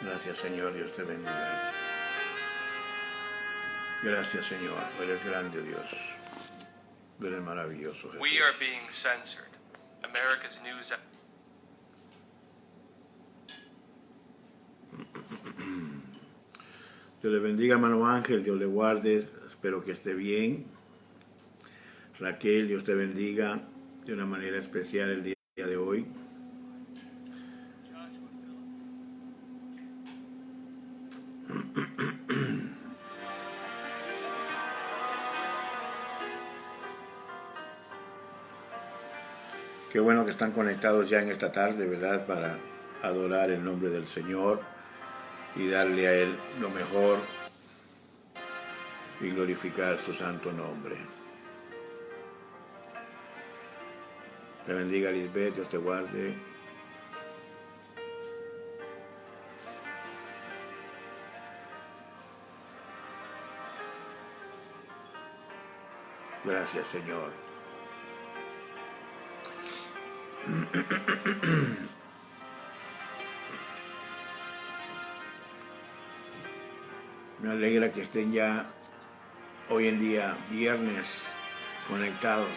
Gracias, Señor, Dios te bendiga. Gracias, Señor, eres grande, Dios. Eres maravilloso, Jesús. We are being censored. America's news. Dios le bendiga, hermano Ángel, Dios le guarde, espero que esté bien. Raquel, Dios te bendiga de una manera especial el día de hoy. Qué bueno que están conectados ya en esta tarde, ¿verdad? Para adorar el nombre del Señor y darle a Él lo mejor y glorificar su santo nombre. Te bendiga, Lisbeth, Dios te guarde. Gracias, Señor. Me alegra que estén ya hoy en día, viernes, conectados.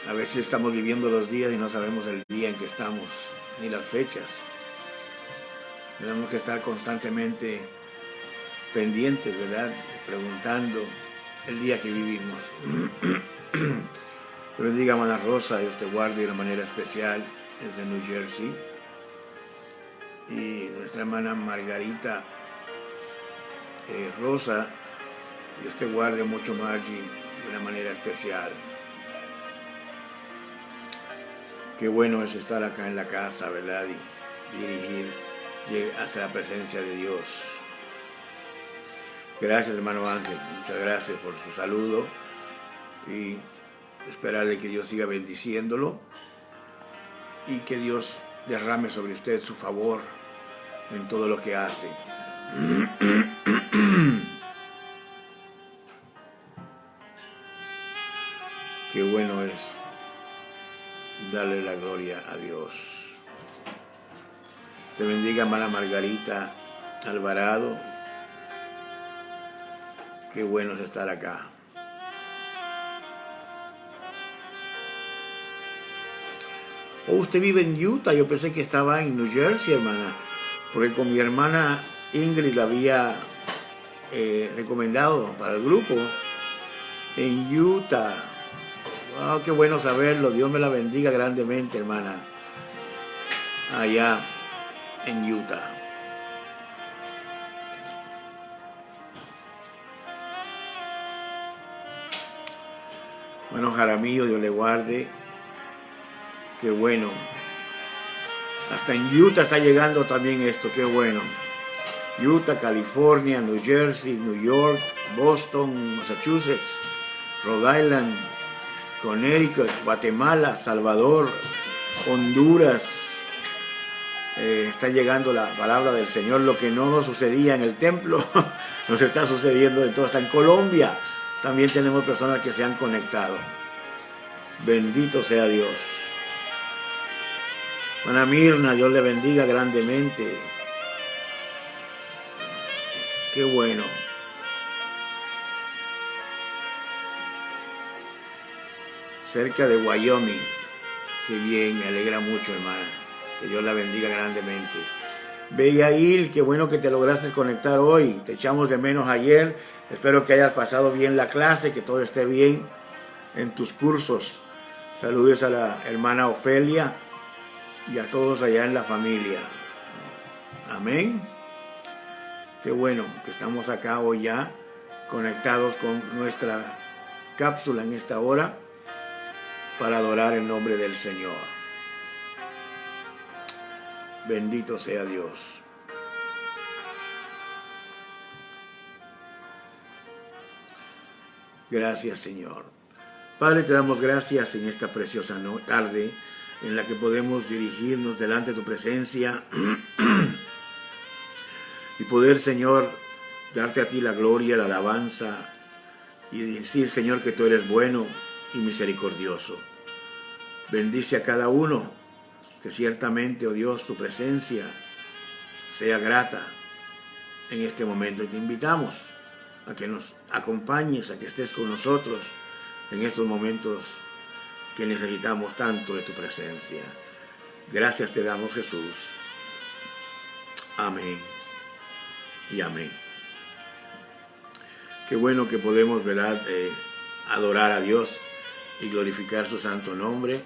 A veces estamos viviendo los días y no sabemos el día en que estamos, ni las fechas. Tenemos que estar constantemente pendientes, ¿verdad? Preguntando el día que vivimos. Te bendiga, hermana Rosa, Dios te guarde de una manera especial desde New Jersey. Y nuestra hermana Margarita Rosa, Dios te guarde mucho, Margie, de una manera especial. Qué bueno es estar acá en la casa, ¿verdad? Y dirigir hasta la presencia de Dios. Gracias, hermano Ángel, muchas gracias por su saludo y esperarle que Dios siga bendiciéndolo y que Dios derrame sobre usted su favor en todo lo que hace. Qué bueno es darle la gloria a Dios. Te bendiga, hermana Margarita Alvarado. Qué bueno es estar acá. Oh, usted vive en Utah. Yo pensé que estaba en New Jersey, hermana, porque con mi hermana Ingrid la había recomendado para el grupo en Utah. Wow, qué bueno saberlo. Dios me la bendiga grandemente, hermana, allá en Utah. Bueno, Jaramillo, Dios le guarde. Qué bueno. Hasta en Utah está llegando también esto, qué bueno. Utah, California, New Jersey, New York, Boston, Massachusetts, Rhode Island, Connecticut, Guatemala, Salvador, Honduras. Está llegando la palabra del Señor. Lo que no nos sucedía en el templo nos está sucediendo en todo. Hasta en Colombia también tenemos personas que se han conectado. Bendito sea Dios. Ana Mirna, Dios le bendiga grandemente. Qué bueno. Cerca de Wyoming. Qué bien, me alegra mucho, hermana. Que Dios la bendiga grandemente. Beyail, qué bueno que te lograste conectar hoy. Te echamos de menos ayer. Espero que hayas pasado bien la clase, que todo esté bien en tus cursos. Saludos a la hermana Ofelia y a todos allá en la familia. Amén. Qué bueno que estamos acá hoy ya conectados con nuestra cápsula en esta hora para adorar el nombre del Señor. Bendito sea Dios. Gracias, Señor. Padre, te damos gracias en esta preciosa tarde en la que podemos dirigirnos delante de tu presencia y poder, Señor, darte a ti la gloria, la alabanza y decir, Señor, que tú eres bueno y misericordioso. Bendice a cada uno, que ciertamente, oh Dios, tu presencia sea grata en este momento. Y te invitamos a que nos acompañes, a que estés con nosotros en estos momentos que necesitamos tanto de tu presencia. Gracias te damos, Jesús. Amén y amén. Qué bueno que podemos, ¿verdad?, adorar a Dios y glorificar su santo nombre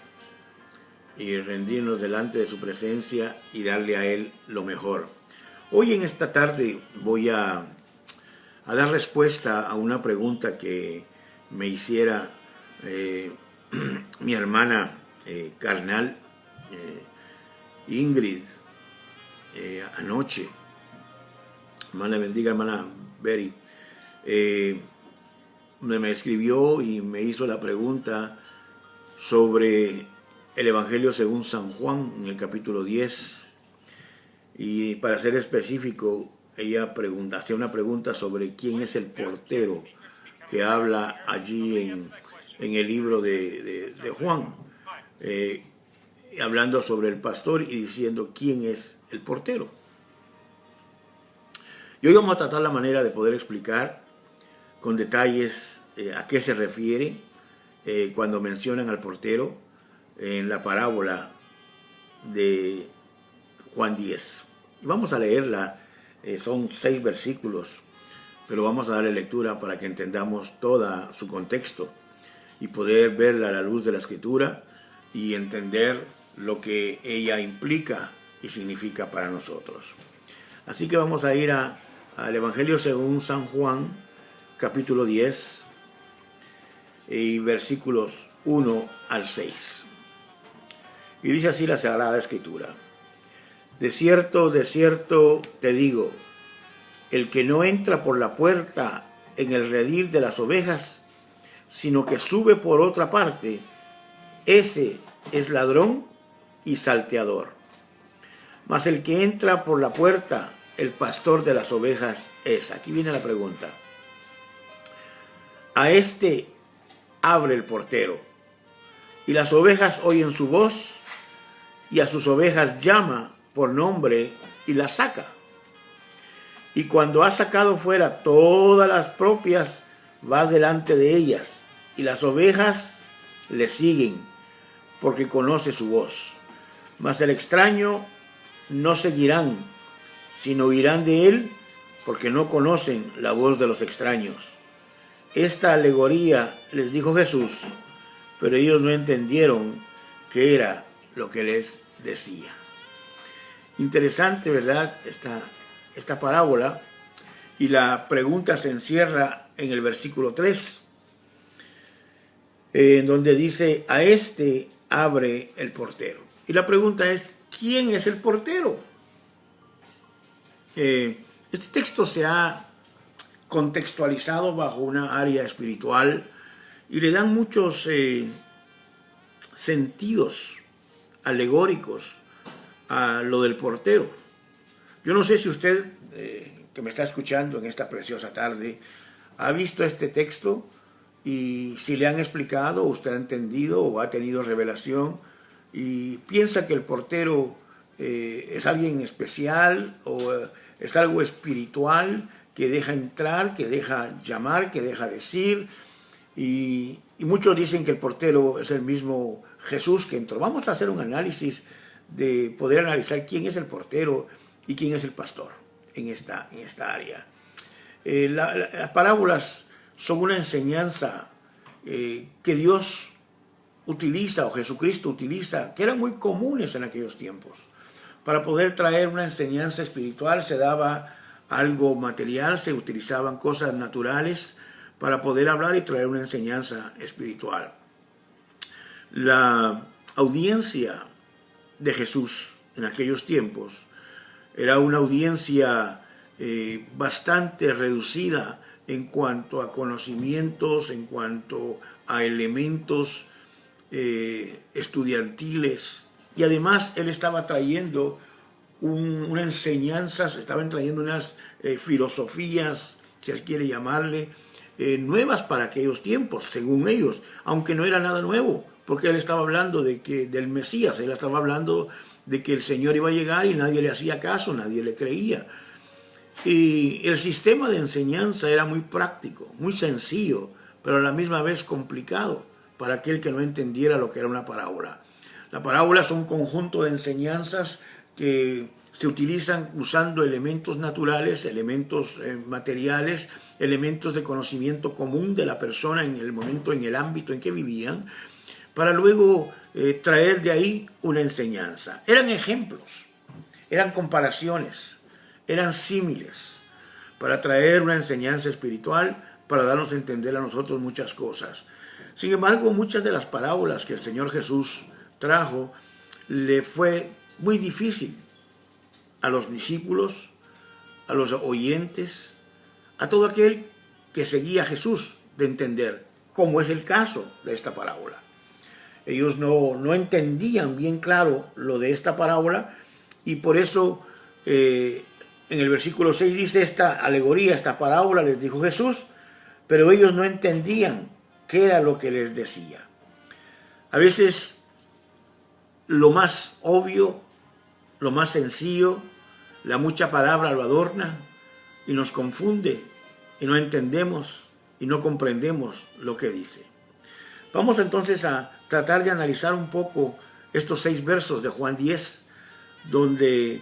y rendirnos delante de su presencia y darle a Él lo mejor. Hoy en esta tarde voy a dar respuesta a una pregunta que me hiciera mi hermana carnal Ingrid anoche. Hermana bendiga, hermana Berry. Me escribió y me hizo la pregunta sobre el Evangelio según San Juan en el capítulo 10. Y para ser específico, ella hacía una pregunta sobre quién es el portero que habla allí en el libro de Juan, hablando sobre el pastor y diciendo quién es el portero. Y hoy vamos a tratar la manera de poder explicar con detalles a qué se refiere cuando mencionan al portero en la parábola de Juan 10. Y vamos a leerla, son 6 versículos, pero vamos a darle lectura para que entendamos todo su contexto y poder verla a la luz de la Escritura y entender lo que ella implica y significa para nosotros. Así que vamos a ir al Evangelio según San Juan, capítulo 10, y versículos 1 al 6. Y dice así la Sagrada Escritura: de cierto te digo, el que no entra por la puerta en el redil de las ovejas, sino que sube por otra parte, ese es ladrón y salteador. Mas el que entra por la puerta, el pastor de las ovejas es. Aquí viene la pregunta. A este abre el portero, y las ovejas oyen su voz, y a sus ovejas llama por nombre y las saca. Y cuando ha sacado fuera todas las propias, va delante de ellas, y las ovejas le siguen, porque conoce su voz. Mas el extraño no seguirán, sino oirán de él, porque no conocen la voz de los extraños. Esta alegoría les dijo Jesús, pero ellos no entendieron qué era lo que les decía. Interesante, ¿verdad?, esta parábola, y la pregunta se encierra en el versículo 3, en donde dice, a este abre el portero. Y la pregunta es, ¿quién es el portero? Este texto se ha contextualizado bajo una área espiritual y le dan muchos sentidos alegóricos a lo del portero. Yo no sé si usted, que me está escuchando en esta preciosa tarde, ha visto este texto y si le han explicado, usted ha entendido o ha tenido revelación y piensa que el portero es alguien especial o es algo espiritual que deja entrar, que deja llamar, que deja decir, y muchos dicen que el portero es el mismo Jesús que entró. Vamos a hacer un análisis de poder analizar quién es el portero y quién es el pastor en esta área. Las parábolas son una enseñanza que Dios utiliza, o Jesucristo utiliza, que eran muy comunes en aquellos tiempos. Para poder traer una enseñanza espiritual se daba algo material, se utilizaban cosas naturales para poder hablar y traer una enseñanza espiritual. La audiencia de Jesús en aquellos tiempos era una audiencia bastante reducida en cuanto a conocimientos, en cuanto a elementos estudiantiles, y además él estaba trayendo una enseñanza, estaban trayendo unas filosofías, si se quiere llamarle, nuevas para aquellos tiempos, según ellos, aunque no era nada nuevo, porque él estaba hablando del Mesías, él estaba hablando de que el Señor iba a llegar y nadie le hacía caso, nadie le creía. Y el sistema de enseñanza era muy práctico, muy sencillo, pero a la misma vez complicado para aquel que no entendiera lo que era una parábola. La parábola es un conjunto de enseñanzas que se utilizan usando elementos naturales, elementos materiales, elementos de conocimiento común de la persona en el momento, en el ámbito en que vivían, para luego traer de ahí una enseñanza. Eran ejemplos, eran comparaciones, eran símiles, para traer una enseñanza espiritual, para darnos a entender a nosotros muchas cosas. Sin embargo, muchas de las parábolas que el Señor Jesús trajo, le fue muy difícil a los discípulos, a los oyentes, a todo aquel que seguía a Jesús de entender, como es el caso de esta parábola. Ellos no entendían bien claro lo de esta parábola y por eso en el versículo 6 dice esta alegoría, esta parábola les dijo Jesús, pero ellos no entendían qué era lo que les decía. A veces lo más obvio, lo más sencillo, la mucha palabra lo adorna y nos confunde y no entendemos y no comprendemos lo que dice. Vamos entonces a tratar de analizar un poco estos 6 versos de Juan 10, donde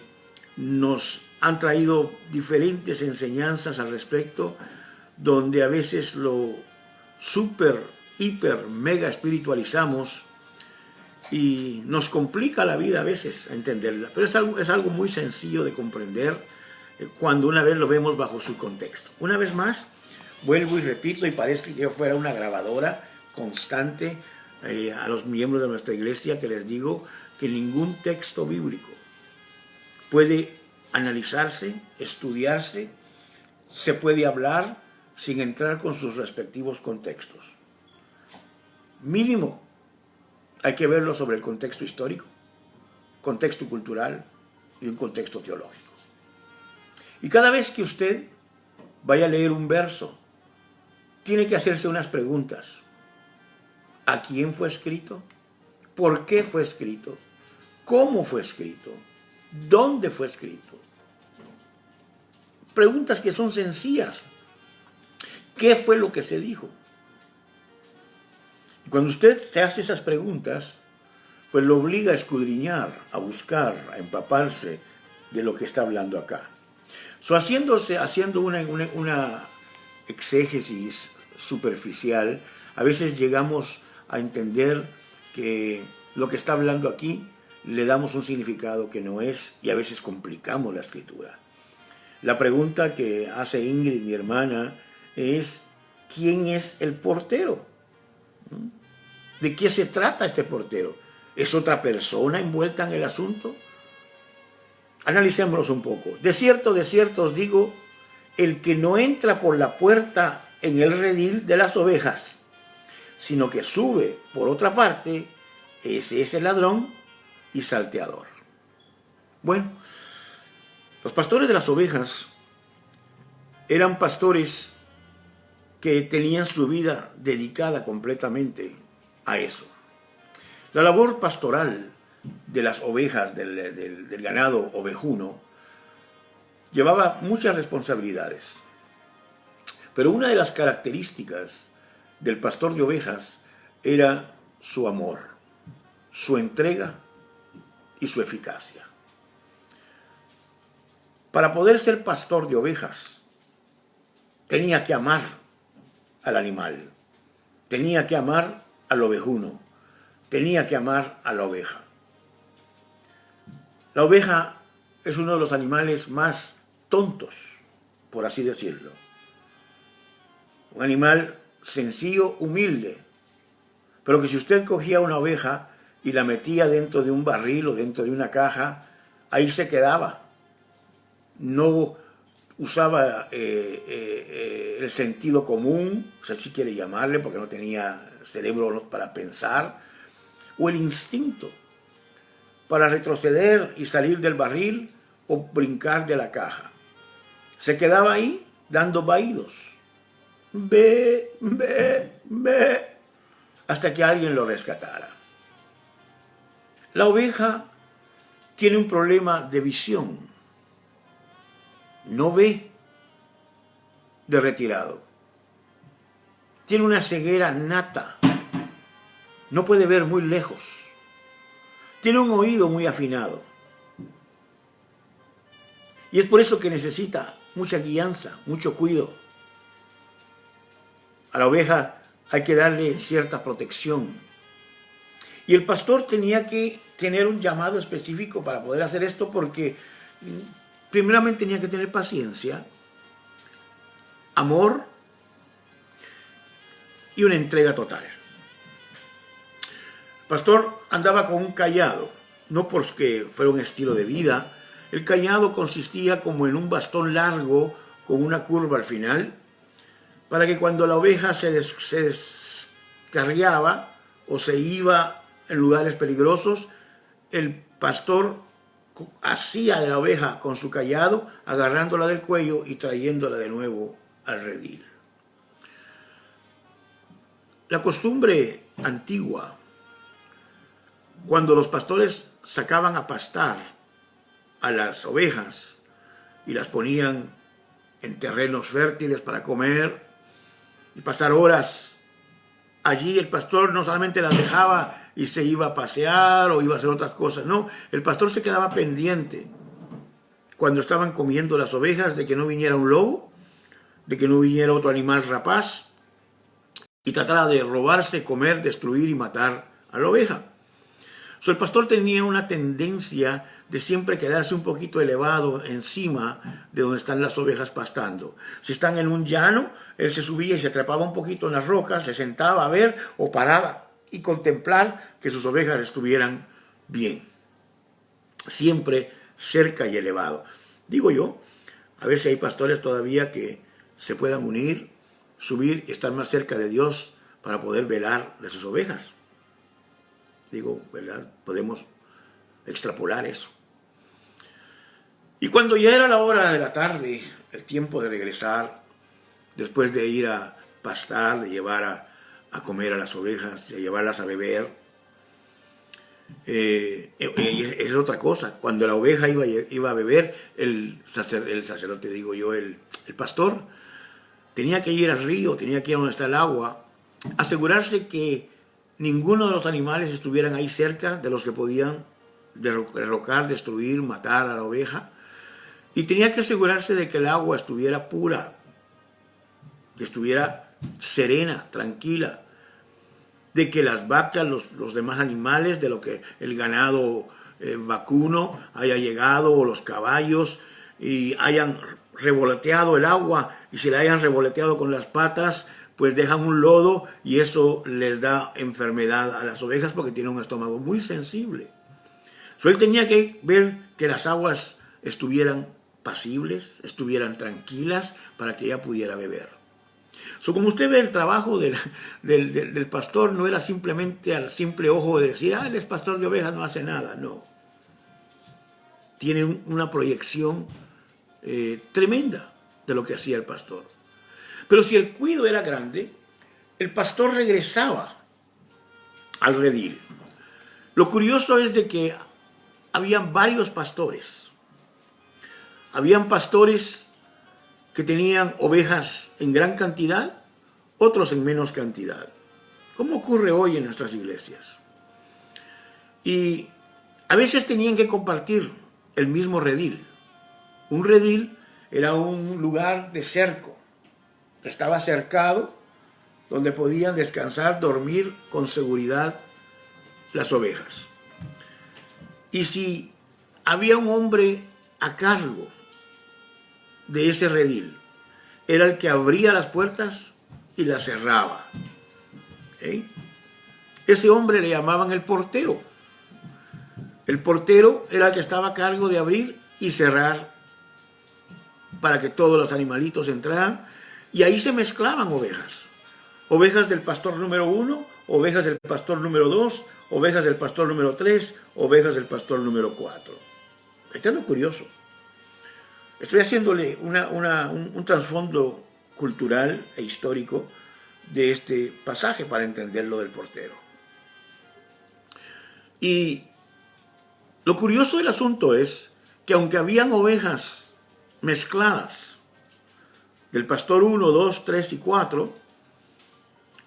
nos han traído diferentes enseñanzas al respecto, donde a veces lo super, hiper, mega espiritualizamos y nos complica la vida a veces a entenderla, pero es algo muy sencillo de comprender cuando una vez lo vemos bajo su contexto. Una vez más, vuelvo y repito, y parece que yo fuera una grabadora constante a los miembros de nuestra iglesia, que les digo que ningún texto bíblico puede analizarse, estudiarse, se puede hablar sin entrar con sus respectivos contextos. Mínimo, hay que verlo sobre el contexto histórico, contexto cultural y un contexto teológico. Y cada vez que usted vaya a leer un verso, tiene que hacerse unas preguntas. ¿A quién fue escrito? ¿Por qué fue escrito? ¿Cómo fue escrito? ¿Dónde fue escrito? Preguntas que son sencillas. ¿Qué fue lo que se dijo? Y cuando usted se hace esas preguntas, pues lo obliga a escudriñar, a buscar, a empaparse de lo que está hablando acá. Haciendo una exégesis superficial, a veces llegamos a entender que lo que está hablando aquí le damos un significado que no es y a veces complicamos la escritura. La pregunta que hace Ingrid, mi hermana, es ¿quién es el portero? ¿De qué se trata este portero? ¿Es otra persona envuelta en el asunto? Analicémoslos un poco. De cierto os digo, el que no entra por la puerta en el redil de las ovejas, sino que sube por otra parte, ese es el ladrón y salteador. Bueno, los pastores de las ovejas eran pastores que tenían su vida dedicada completamente a eso. La labor pastoral de las ovejas, del ganado ovejuno, llevaba muchas responsabilidades. Pero una de las características del pastor de ovejas era su amor, su entrega y su eficacia. Para poder ser pastor de ovejas, tenía que amar al animal, tenía que amar al ovejuno, tenía que amar a la oveja. La oveja es uno de los animales más tontos, por así decirlo. Un animal sencillo, humilde, pero que si usted cogía una oveja y la metía dentro de un barril o dentro de una caja, ahí se quedaba. No usaba el sentido común, o sea, si quiere llamarle, porque no tenía cerebro para pensar, o el instinto para retroceder y salir del barril o brincar de la caja. Se quedaba ahí dando vahidos. Ve, ve, ve, hasta que alguien lo rescatara. La oveja tiene un problema de visión. No ve de retirado. Tiene una ceguera nata. No puede ver muy lejos. Tiene un oído muy afinado. Y es por eso que necesita mucha guianza, mucho cuidado. A la oveja hay que darle cierta protección. Y el pastor tenía que tener un llamado específico para poder hacer esto porque primeramente tenía que tener paciencia, amor y una entrega total. El pastor andaba con un cayado, no porque fuera un estilo de vida. El cayado consistía como en un bastón largo con una curva al final, para que cuando la oveja se descarriaba o se iba en lugares peligrosos, el pastor hacía de la oveja con su cayado, agarrándola del cuello y trayéndola de nuevo al redil. La costumbre antigua, cuando los pastores sacaban a pastar a las ovejas y las ponían en terrenos fértiles para comer y pasar horas allí, el pastor no solamente las dejaba y se iba a pasear o iba a hacer otras cosas, no, el pastor se quedaba pendiente cuando estaban comiendo las ovejas de que no viniera un lobo, de que no viniera otro animal rapaz y tratara de robarse, comer, destruir y matar a la oveja. El pastor tenía una tendencia de siempre quedarse un poquito elevado encima de donde están las ovejas pastando. Si están en un llano, él se subía y se trepaba un poquito en las rocas, se sentaba a ver o paraba y contemplar que sus ovejas estuvieran bien. Siempre cerca y elevado. Digo yo, a ver si hay pastores todavía que se puedan unir, subir y estar más cerca de Dios para poder velar de sus ovejas. Digo, ¿verdad? Podemos extrapolar eso. Y cuando ya era la hora de la tarde, el tiempo de regresar, después de ir a pastar, de llevar a comer a las ovejas, de llevarlas a beber, es otra cosa. Cuando la oveja iba a beber, el sacerdote, digo yo, el pastor, tenía que ir al río, tenía que ir a donde está el agua, asegurarse que ninguno de los animales estuvieran ahí cerca de los que podían derrocar, destruir, matar a la oveja. Y tenía que asegurarse de que el agua estuviera pura, que estuviera serena, tranquila, de que las vacas, los demás animales, de lo que el ganado vacuno haya llegado, o los caballos, y hayan revoloteado el agua, y si la hayan revoloteado con las patas, pues dejan un lodo y eso les da enfermedad a las ovejas porque tienen un estómago muy sensible. Él tenía que ver que las aguas estuvieran pasibles, estuvieran tranquilas para que ella pudiera beber. Como usted ve, el trabajo del pastor no era simplemente al simple ojo de decir, él es pastor de ovejas, no hace nada, no. Tiene una proyección tremenda de lo que hacía el pastor. Pero si el cuidado era grande, el pastor regresaba al redil. Lo curioso es de que habían varios pastores. Habían pastores que tenían ovejas en gran cantidad, otros en menos cantidad, como ocurre hoy en nuestras iglesias. Y a veces tenían que compartir el mismo redil. Un redil era un lugar de cerco, que estaba cercado, donde podían descansar, dormir con seguridad las ovejas. Y si había un hombre a cargo de ese redil, era el que abría las puertas y las cerraba. Ese hombre le llamaban el portero. El portero era el que estaba a cargo de abrir y cerrar para que todos los animalitos entraran, y ahí se mezclaban ovejas. Ovejas del pastor número 1, ovejas del pastor número 2, ovejas del pastor número 3, ovejas del pastor número 4. Esto es lo curioso. Estoy haciéndole un trasfondo cultural e histórico de este pasaje para entender lo del portero. Y Lo curioso del asunto es que aunque habían ovejas mezcladas, del pastor 1, 2, 3 y 4,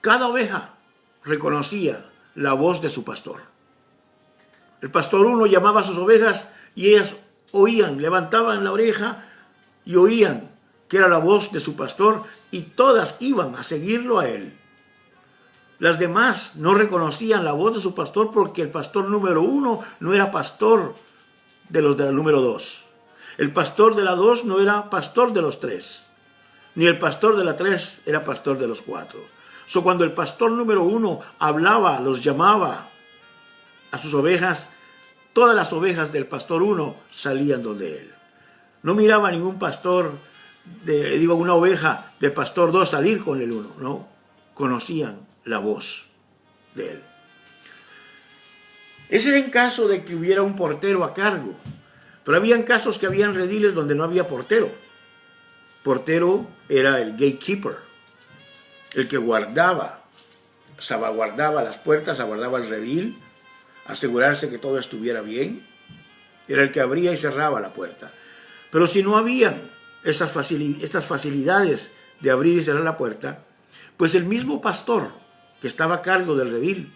cada oveja reconocía la voz de su pastor. El pastor 1 llamaba a sus ovejas y ellas oían, levantaban la oreja y oían que era la voz de su pastor y todas iban a seguirlo a él. Las demás no reconocían la voz de su pastor porque el pastor número 1 no era pastor de los de la número 2. El pastor de la 2 no era pastor de los 3. Ni el pastor de la 3 era pastor de los 4. Cuando el pastor número 1 hablaba, los llamaba a sus ovejas, todas las ovejas del pastor 1 salían donde él. No miraba ningún pastor, una oveja del pastor 2 salir con el 1, no. Conocían la voz de él. Ese es en caso de que hubiera un portero a cargo. Pero habían casos que habían rediles donde no había portero. Portero era el gatekeeper, el que guardaba, salvaguardaba las puertas, salvaguardaba el redil, asegurarse que todo estuviera bien. Era el que abría y cerraba la puerta. Pero si no habían estas facilidades de abrir y cerrar la puerta, pues el mismo pastor que estaba a cargo del redil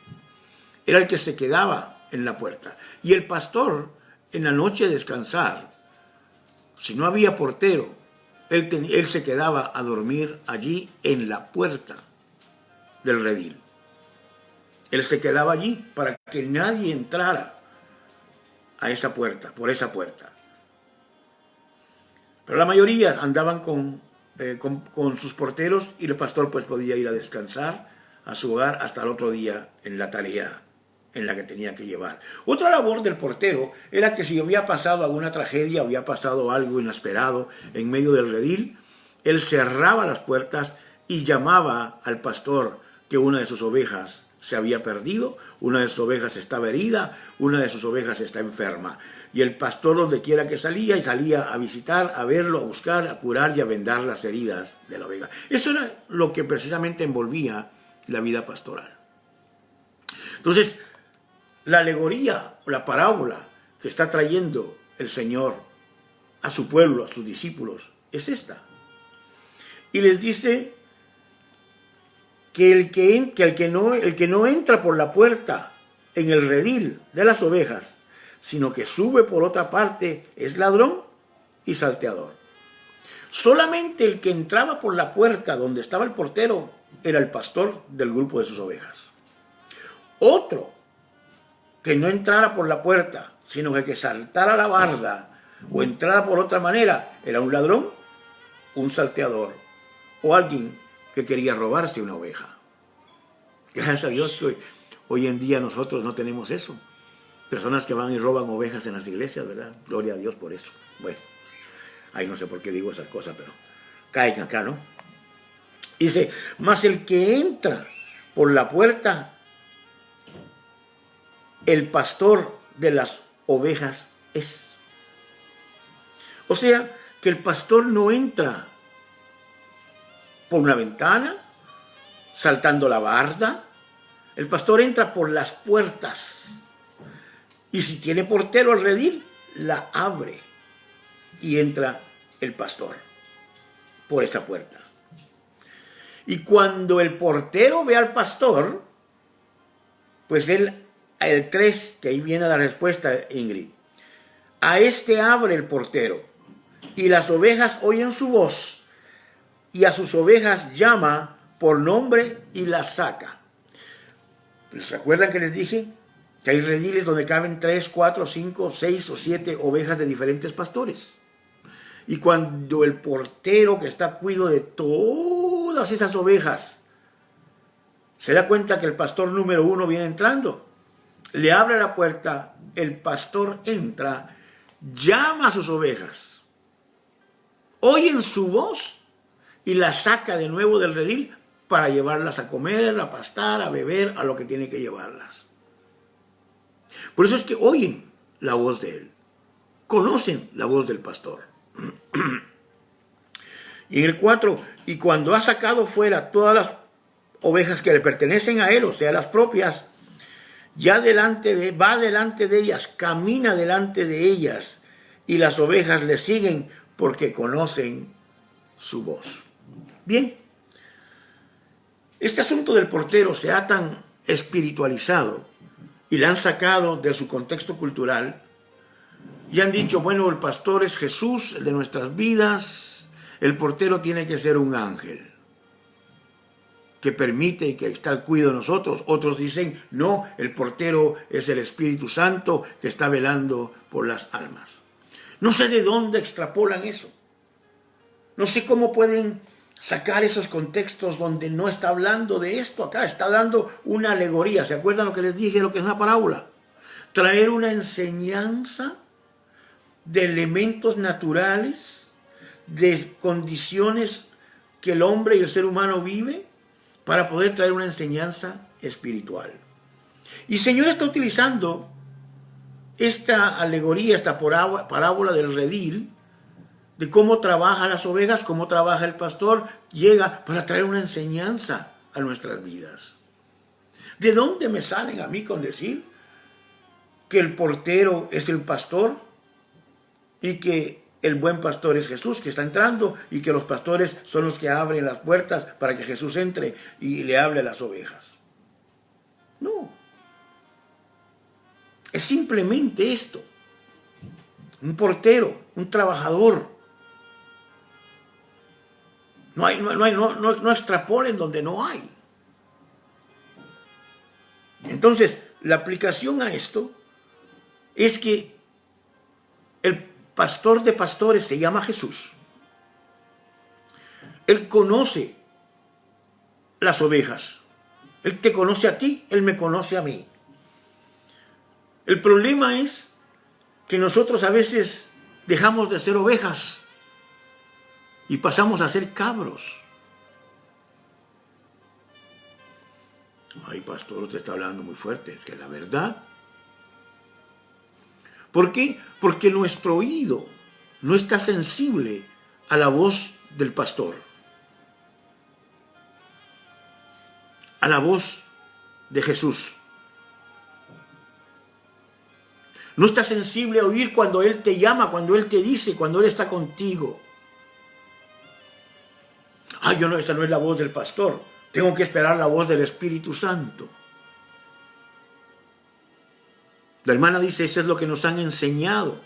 era el que se quedaba en la puerta. Y el pastor, en la noche de descansar, si no había portero, él se quedaba a dormir allí en la puerta del redil. Él se quedaba allí para que nadie entrara a esa puerta, por esa puerta. Pero la mayoría andaban con sus porteros y el pastor pues podía ir a descansar a su hogar hasta el otro día en la tarea en la que tenía que llevar. Otra labor del portero era que si había pasado alguna tragedia, había pasado algo inesperado en medio del redil, él cerraba las puertas y llamaba al pastor que una de sus ovejas se había perdido, una de sus ovejas estaba herida, una de sus ovejas está enferma. Y el pastor, donde quiera que salía, y salía a visitar, a verlo, a buscar, a curar y a vendar las heridas de la oveja. Eso era lo que precisamente envolvía la vida pastoral. Entonces, la alegoría o la parábola que está trayendo el Señor a su pueblo, a sus discípulos, es esta. Y les dice que el que no entra por la puerta en el redil de las ovejas, sino que sube por otra parte, es ladrón y salteador. Solamente el que entraba por la puerta donde estaba el portero era el pastor del grupo de sus ovejas. Otro que no entrara por la puerta, sino que saltara la barda o entrara por otra manera, era un ladrón, un salteador o alguien que quería robarse una oveja. Gracias a Dios que hoy en día nosotros no tenemos eso. Personas que van y roban ovejas en las iglesias, ¿verdad? Gloria a Dios por eso. Bueno, ahí no sé por qué digo esas cosas, pero caen acá, ¿no? Dice, mas el que entra por la puerta, el pastor de las ovejas es. O sea, que el pastor no entra por una ventana, saltando la barda. El pastor entra por las puertas. Y si tiene portero al redil, la abre. Y entra el pastor por esta puerta. Y cuando el portero ve al pastor, pues el 3, que ahí viene la respuesta, Ingrid. A este abre el portero, y las ovejas oyen su voz, y a sus ovejas llama por nombre y las saca. ¿Les recuerdan que les dije que hay rediles donde caben 3, 4, 5, 6 o 7 ovejas de diferentes pastores? Y cuando el portero que está a cuidado de todas esas ovejas se da cuenta que el pastor número 1 viene entrando, le abre la puerta, el pastor entra, llama a sus ovejas, oyen su voz y las saca de nuevo del redil para llevarlas a comer, a pastar, a beber, a lo que tiene que llevarlas. Por eso es que oyen la voz de él, conocen la voz del pastor. Y en el 4, y cuando ha sacado fuera todas las ovejas que le pertenecen a él, o sea, las propias, va delante de ellas, camina delante de ellas, y las ovejas le siguen porque conocen su voz. Bien, este asunto del portero se ha tan espiritualizado y le han sacado de su contexto cultural y han dicho, bueno, el pastor es Jesús, el de nuestras vidas, el portero tiene que ser un ángel que permite y que está al cuidado de nosotros. Otros dicen, no, el portero es el Espíritu Santo que está velando por las almas. No sé de dónde extrapolan eso. No sé cómo pueden sacar esos contextos donde no está hablando de esto acá, está dando una alegoría. ¿Se acuerdan lo que les dije, lo que es una parábola? Traer una enseñanza de elementos naturales, de condiciones que el hombre y el ser humano vive, para poder traer una enseñanza espiritual. Y el Señor está utilizando esta alegoría, esta parábola del redil, de cómo trabaja las ovejas, cómo trabaja el pastor, llega para traer una enseñanza a nuestras vidas. ¿De dónde me salen a mí con decir que el portero es el pastor y que el buen pastor es Jesús que está entrando y que los pastores son los que abren las puertas para que Jesús entre y le hable a las ovejas? No. Es simplemente esto. Un portero, un trabajador. No extrapolen donde no hay. Entonces, la aplicación a esto es que el pastor de pastores se llama Jesús. Él conoce las ovejas. Él te conoce a ti, Él me conoce a mí. El problema es que nosotros a veces dejamos de ser ovejas y pasamos a ser cabros. Ay, pastor, usted está hablando muy fuerte. Es que es la verdad. ¿Por qué? Porque nuestro oído no está sensible a la voz del pastor, a la voz de Jesús. No está sensible a oír cuando Él te llama, cuando Él te dice, cuando Él está contigo. Esta no es la voz del pastor. Tengo que esperar la voz del Espíritu Santo. La hermana dice, eso es lo que nos han enseñado.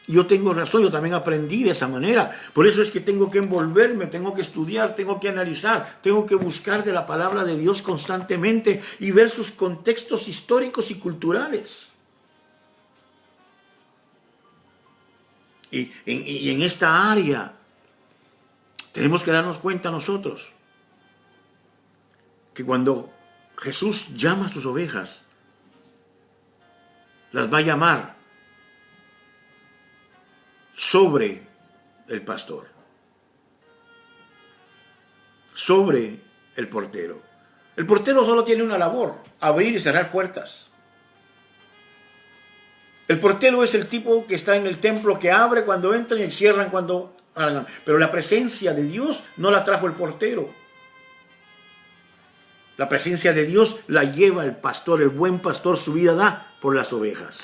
Y yo tengo razón, yo también aprendí de esa manera. Por eso es que tengo que envolverme, tengo que estudiar, tengo que analizar, tengo que buscar de la palabra de Dios constantemente y ver sus contextos históricos y culturales. Y en esta área tenemos que darnos cuenta nosotros que cuando Jesús llama a sus ovejas, las va a llamar sobre el pastor, sobre el portero. El portero solo tiene una labor, abrir y cerrar puertas. El portero es el tipo que está en el templo que abre cuando entran y cierran cuando hagan. Pero la presencia de Dios no la trajo el portero. La presencia de Dios la lleva el pastor, el buen pastor, su vida da por las ovejas.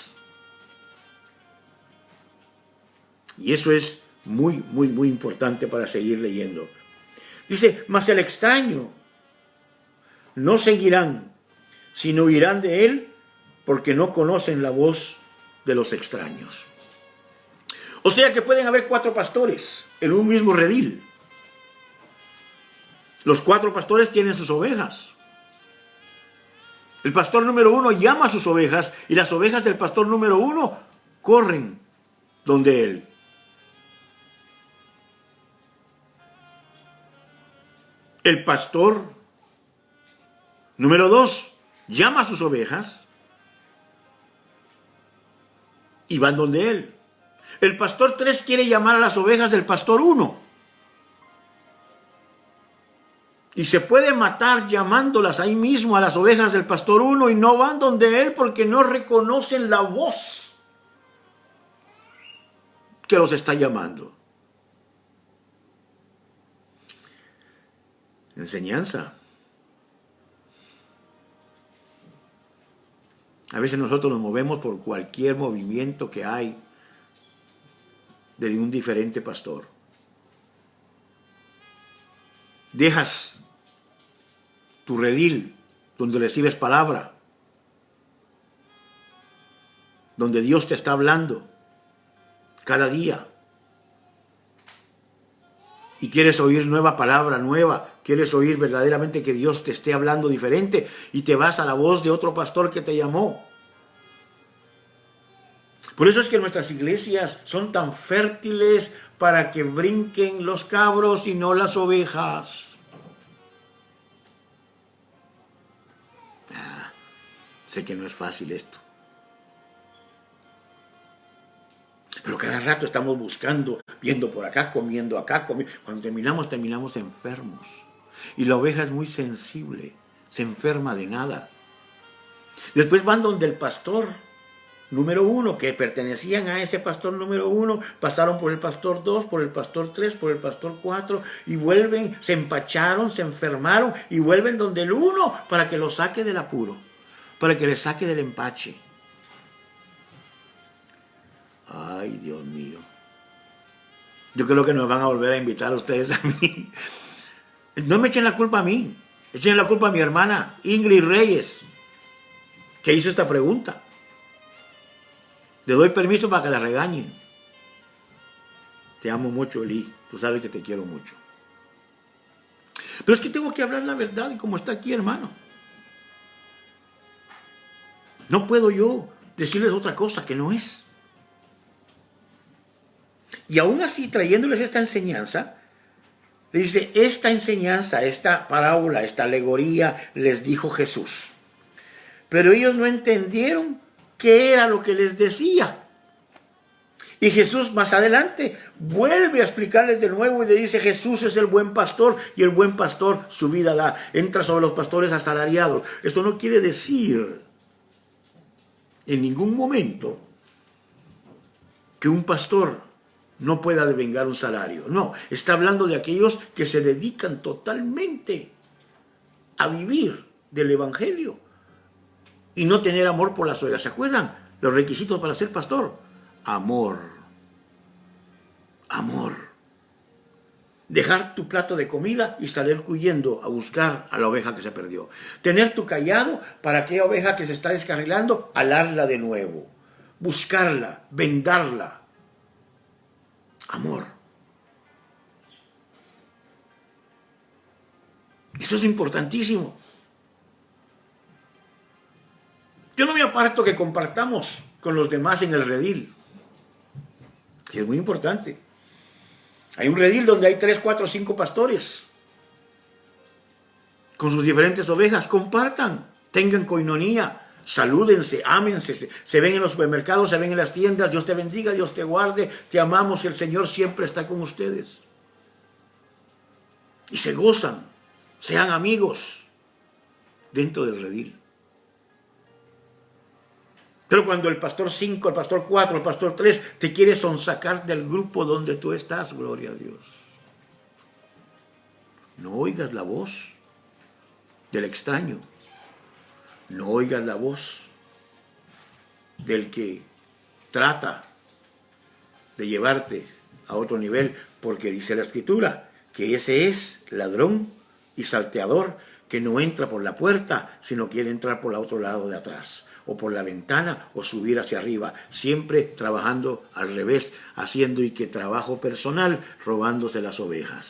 Y eso es muy, muy, muy importante para seguir leyendo. Dice, mas el extraño no seguirán, sino irán de él porque no conocen la voz de los extraños. O sea que pueden haber 4 pastores en un mismo redil. Los 4 pastores tienen sus ovejas. El pastor número 1 llama a sus ovejas y las ovejas del pastor número 1 corren donde él. El pastor número 2 llama a sus ovejas y van donde él. El pastor 3 quiere llamar a las ovejas del pastor 1. Y se puede matar llamándolas ahí mismo a las ovejas del pastor 1 y no van donde él porque no reconocen la voz que los está llamando. Enseñanza. A veces nosotros nos movemos por cualquier movimiento que hay de un diferente pastor. Dejas tu redil donde recibes palabra, donde Dios te está hablando cada día. Y quieres oír nueva palabra, nueva. Quieres oír verdaderamente que Dios te esté hablando diferente. Y te vas a la voz de otro pastor que te llamó. Por eso es que nuestras iglesias son tan fértiles para que brinquen los cabros y no las ovejas. Sé que no es fácil esto. Pero cada rato estamos buscando, viendo por acá, comiendo acá, comiendo. Cuando terminamos enfermos. Y la oveja es muy sensible, se enferma de nada. Después van donde el pastor número 1, que pertenecían a ese pastor número 1, pasaron por el pastor 2, por el pastor 3, por el pastor 4, y vuelven, se empacharon, se enfermaron, y vuelven donde el 1 para que lo saque del apuro, para que le saque del empache. Ay, Dios mío. Yo creo que nos van a volver a invitar a ustedes a mí. No me echen la culpa a mí. Echen la culpa a mi hermana Ingrid Reyes, que hizo esta pregunta. Le doy permiso para que la regañen. Te amo mucho, Eli. Tú sabes que te quiero mucho. Pero es que tengo que hablar la verdad y como está aquí, hermano. No puedo yo decirles otra cosa que no es. Y aún así, trayéndoles esta enseñanza, le dice, esta enseñanza, esta parábola, esta alegoría, les dijo Jesús. Pero ellos no entendieron qué era lo que les decía. Y Jesús más adelante vuelve a explicarles de nuevo y le dice, Jesús es el buen pastor y el buen pastor su vida da. Entra sobre los pastores asalariados. Esto no quiere decir en ningún momento que un pastor no pueda devengar un salario. No, está hablando de aquellos que se dedican totalmente a vivir del evangelio y no tener amor por las ovejas. ¿Se acuerdan los requisitos para ser pastor? Amor. Amor. Dejar tu plato de comida y salir huyendo a buscar a la oveja que se perdió. Tener tu cayado para aquella oveja que se está descarrilando, alarla de nuevo. Buscarla, vendarla. Amor. Esto es importantísimo. Yo no me aparto que compartamos con los demás en el redil. Que es muy importante. Hay un redil donde hay 3, 4, 5 pastores. Con sus diferentes ovejas. Compartan. Tengan coinonía. Salúdense, ámense, se ven en los supermercados, se ven en las tiendas. Dios te bendiga, Dios te guarde, te amamos y el Señor siempre está con ustedes. Y se gozan, sean amigos dentro del redil. Pero cuando el pastor 5, el pastor 4, el pastor 3 te quiere sonsacar del grupo donde tú estás, gloria a Dios. No oigas la voz del extraño. No oigas la voz del que trata de llevarte a otro nivel, porque dice la Escritura que ese es ladrón y salteador que no entra por la puerta, sino quiere entrar por el otro lado de atrás, o por la ventana, o subir hacia arriba, siempre trabajando al revés, haciendo y que trabajo personal, robándose las ovejas.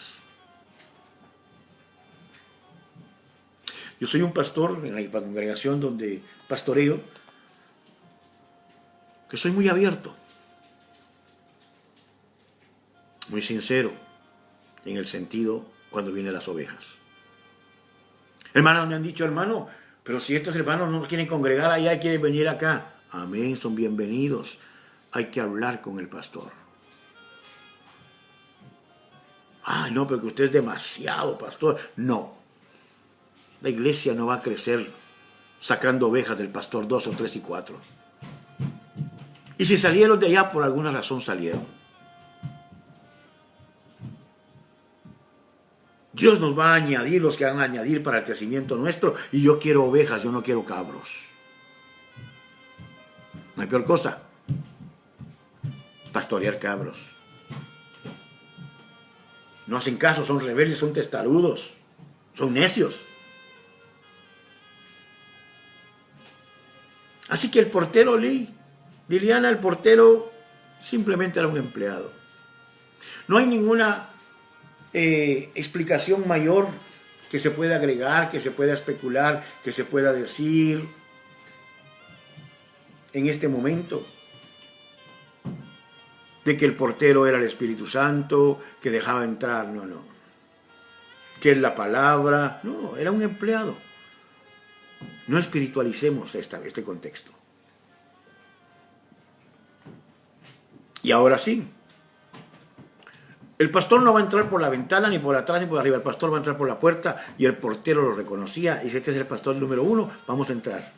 Yo soy un pastor en la congregación donde pastoreo, que soy muy abierto, muy sincero, en el sentido cuando vienen las ovejas. Hermanos me han dicho, hermano, pero si estos hermanos no quieren congregar allá y quieren venir acá, amén, son bienvenidos. Hay que hablar con el pastor. Ay, no, porque usted es demasiado pastor. No. La iglesia no va a crecer sacando ovejas del pastor 2 o 3 y 4. Y si salieron de allá, por alguna razón salieron. Dios nos va a añadir los que van a añadir para el crecimiento nuestro. Y yo quiero ovejas, yo no quiero cabros. No hay peor cosa. Pastorear cabros. No hacen caso, son rebeldes, son testarudos, son necios. Así que el portero Liliana, el portero simplemente era un empleado. No hay ninguna explicación mayor que se pueda agregar, que se pueda especular, que se pueda decir en este momento. De que el portero era el Espíritu Santo, que dejaba entrar, no. Que es la palabra, no, era un empleado. No espiritualicemos este contexto. Y ahora sí, el pastor no va a entrar por la ventana, ni por atrás, ni por arriba. El pastor va a entrar por la puerta y el portero lo reconocía. Y dice, este es el pastor número 1, vamos a entrar.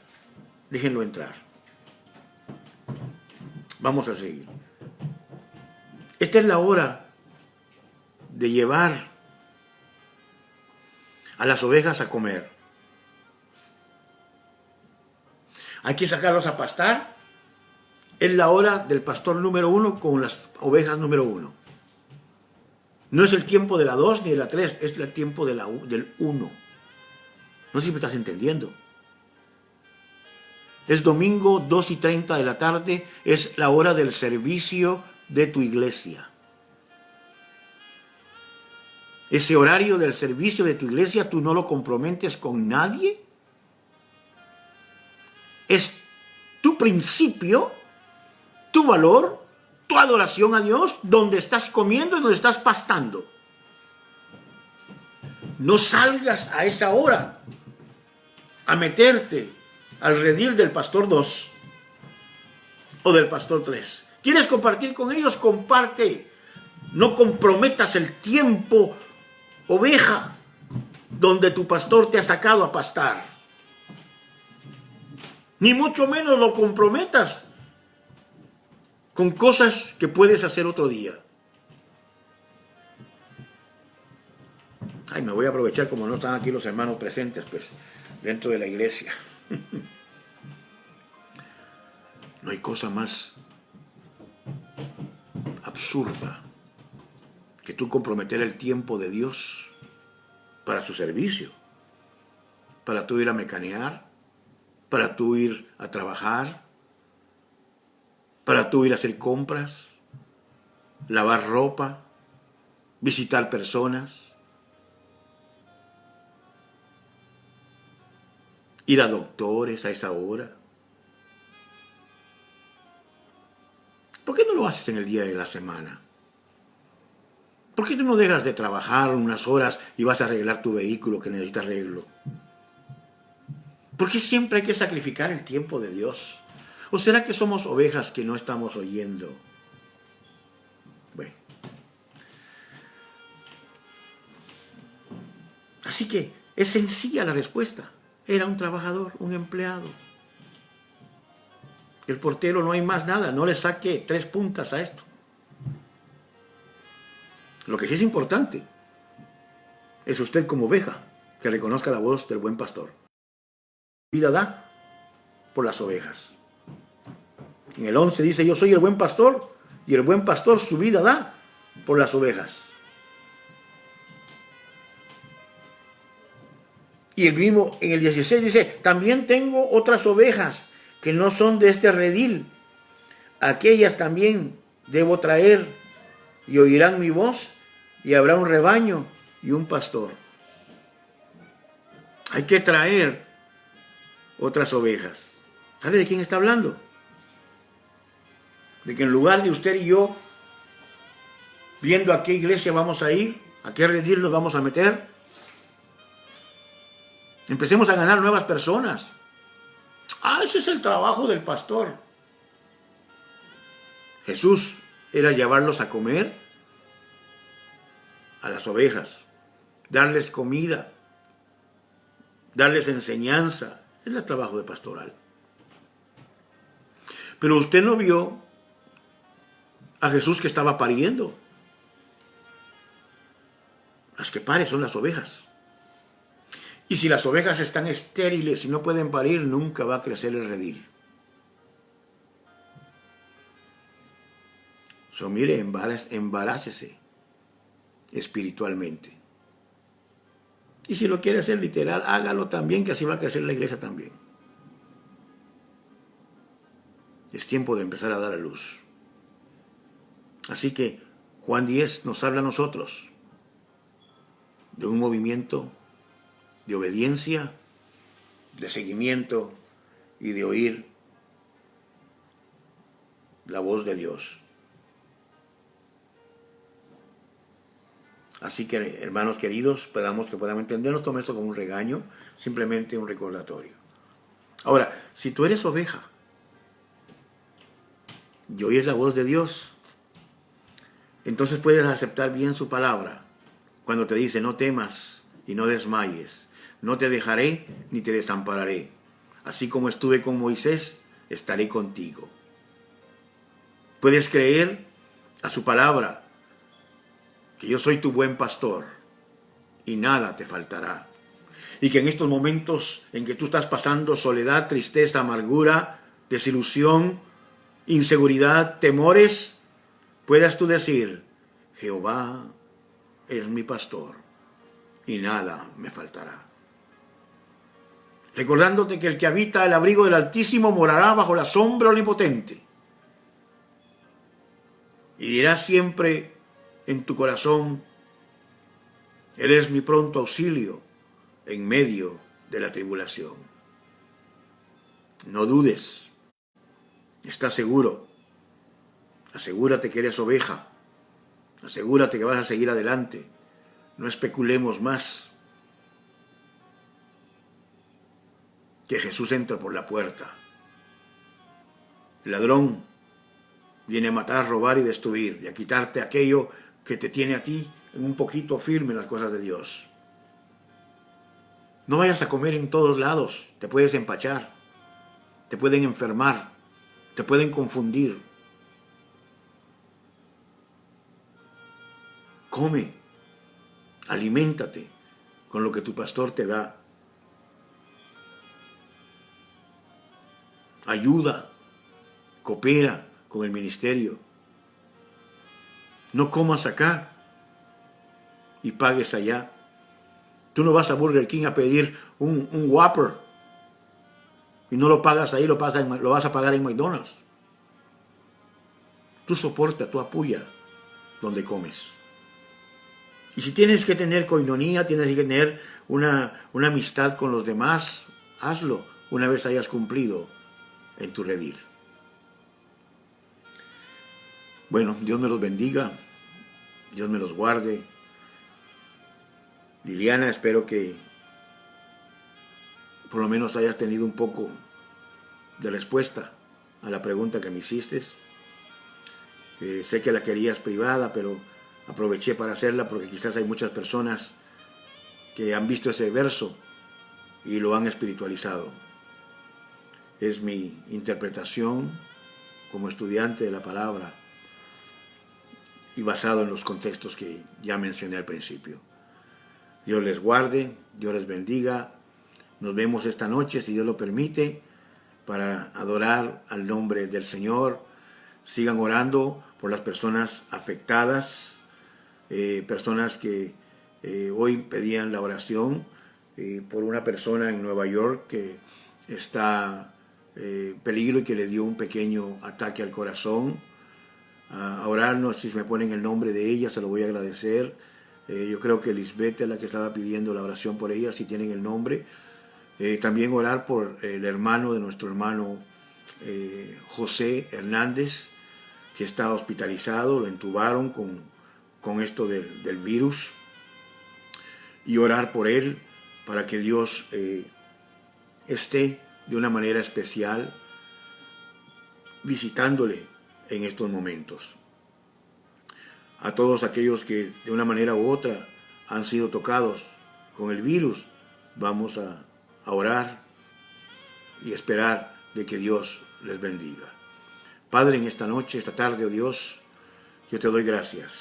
Déjenlo entrar. Vamos a seguir. Esta es la hora de llevar a las ovejas a comer. Hay que sacarlos a pastar. Es la hora del pastor número 1 con las ovejas número 1. No es el tiempo de la 2 ni de la 3, es el tiempo del 1. No sé si me estás entendiendo. Es domingo 2:30 de la tarde, es la hora del servicio de tu iglesia. Ese horario del servicio de tu iglesia tú no lo comprometes con nadie. Es tu principio, tu valor, tu adoración a Dios, donde estás comiendo y donde estás pastando. No salgas a esa hora a meterte al redil del pastor 2 o del pastor 3. ¿Quieres compartir con ellos? Comparte. No comprometas el tiempo, oveja, donde tu pastor te ha sacado a pastar. Ni mucho menos lo comprometas con cosas que puedes hacer otro día. Ay, me voy a aprovechar como no están aquí los hermanos presentes, pues, dentro de la iglesia. No hay cosa más absurda que tú comprometer el tiempo de Dios para su servicio, para tú ir a mecanear, para tú ir a trabajar, para tú ir a hacer compras, lavar ropa, visitar personas, ir a doctores a esa hora. ¿Por qué no lo haces en el día de la semana? ¿Por qué tú no dejas de trabajar unas horas y vas a arreglar tu vehículo que necesita arreglo? ¿Por qué siempre hay que sacrificar el tiempo de Dios? ¿O será que somos ovejas que no estamos oyendo? Bueno. Así que es sencilla la respuesta. Era un trabajador, un empleado. El portero no hay más nada, no le saque 3 puntas a esto. Lo que sí es importante es usted como oveja que reconozca la voz del buen pastor. Vida da por las ovejas. En el 11 dice, yo soy el buen pastor y el buen pastor su vida da por las ovejas. Y el mismo en el 16 dice, también tengo otras ovejas que no son de este redil. Aquellas también debo traer y oirán mi voz y habrá un rebaño y un pastor. Hay que traer otras ovejas. ¿Sabe de quién está hablando? De que en lugar de usted y yo, viendo a qué iglesia vamos a ir, a qué redil nos vamos a meter, empecemos a ganar nuevas personas. Ese es el trabajo del pastor. Jesús era llevarlos a comer a las ovejas, darles comida, darles enseñanza. Es el trabajo de pastoral. Pero usted no vio a Jesús que estaba pariendo. Las que paren son las ovejas. Y si las ovejas están estériles y no pueden parir, nunca va a crecer el redil. Mire, embarácese espiritualmente. Y si lo quiere hacer literal, hágalo también, que así va a crecer la iglesia también. Es tiempo de empezar a dar a luz. Así que Juan 10 nos habla a nosotros de un movimiento de obediencia, de seguimiento y de oír la voz de Dios. Así que, hermanos queridos, que podamos entendernos, tome esto como un regaño, simplemente un recordatorio. Ahora, si tú eres oveja y oyes la voz de Dios, entonces puedes aceptar bien su palabra cuando te dice: no temas y no desmayes, no te dejaré ni te desampararé. Así como estuve con Moisés, estaré contigo. Puedes creer a su palabra, que yo soy tu buen pastor y nada te faltará. Y que en estos momentos en que tú estás pasando soledad, tristeza, amargura, desilusión, inseguridad, temores, puedas tú decir: Jehová es mi pastor y nada me faltará. Recordándote que el que habita el abrigo del Altísimo morará bajo la sombra omnipotente. Y dirás siempre en tu corazón: Él es mi pronto auxilio en medio de la tribulación. No dudes, estás seguro. Asegúrate que eres oveja. Asegúrate que vas a seguir adelante. No especulemos más. Que Jesús entra por la puerta. El ladrón viene a matar, robar y destruir, y a quitarte aquello que te tiene a ti en un poquito firme en las cosas de Dios. No vayas a comer en todos lados, te puedes empachar, te pueden enfermar, te pueden confundir. Come, aliméntate con lo que tu pastor te da. Ayuda, coopera con el ministerio. No comas acá y pagues allá. Tú no vas a Burger King a pedir un Whopper y no lo pagas ahí, lo vas a pagar en McDonald's. Tú soporta, tú apoya donde comes. Y si tienes que tener coinonía, tienes que tener una amistad con los demás, hazlo una vez hayas cumplido en tu redil. Bueno, Dios me los bendiga, Dios me los guarde. Liliana, espero que por lo menos hayas tenido un poco de respuesta a la pregunta que me hiciste. Sé que la querías privada, pero aproveché para hacerla porque quizás hay muchas personas que han visto ese verso y lo han espiritualizado. Es mi interpretación como estudiante de la palabra y basado en los contextos que ya mencioné al principio. Dios les guarde, Dios les bendiga. Nos vemos esta noche, si Dios lo permite, para adorar al nombre del Señor. Sigan orando por las personas afectadas, personas que hoy pedían la oración por una persona en Nueva York que está en peligro y que le dio un pequeño ataque al corazón. A orarnos, si me ponen el nombre de ella, se lo voy a agradecer. Yo creo que Lisbeth es la que estaba pidiendo la oración por ella, si tienen el nombre. También orar por el hermano de nuestro hermano José Hernández, que está hospitalizado, lo entubaron con esto del virus. Y orar por él para que Dios esté de una manera especial visitándole en estos momentos. A todos aquellos que de una manera u otra han sido tocados con el virus, vamos a orar y esperar de que Dios les bendiga. Padre, en esta noche, esta tarde, oh Dios, yo te doy gracias.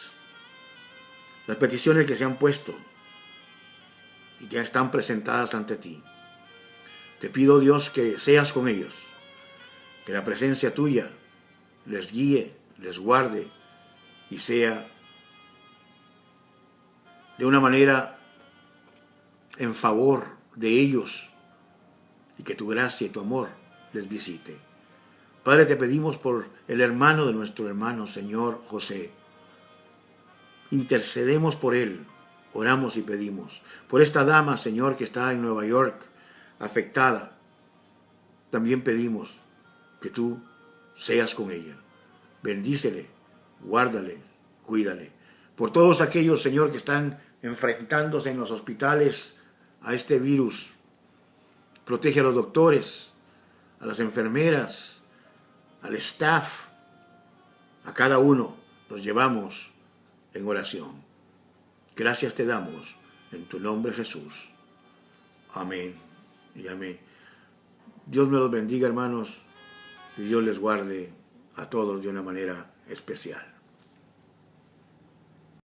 Las peticiones que se han puesto y ya están presentadas ante ti. Te pido, Dios, que seas con ellos, que la presencia tuya les guíe, les guarde y sea de una manera en favor de ellos y que tu gracia y tu amor les visite. Padre, te pedimos por el hermano de nuestro hermano, Señor José. Intercedemos por él, oramos y pedimos. Por esta dama, Señor, que está en Nueva York, afectada, también pedimos que tú seas con ella. Bendícele, guárdale, cuídale. Por todos aquellos, Señor, que están enfrentándose en los hospitales a este virus, protege a los doctores, a las enfermeras, al staff, a cada uno los llevamos en oración. Gracias te damos en tu nombre, Jesús. Amén y amén. Dios me los bendiga, hermanos, y Dios les guarde a todos de una manera especial.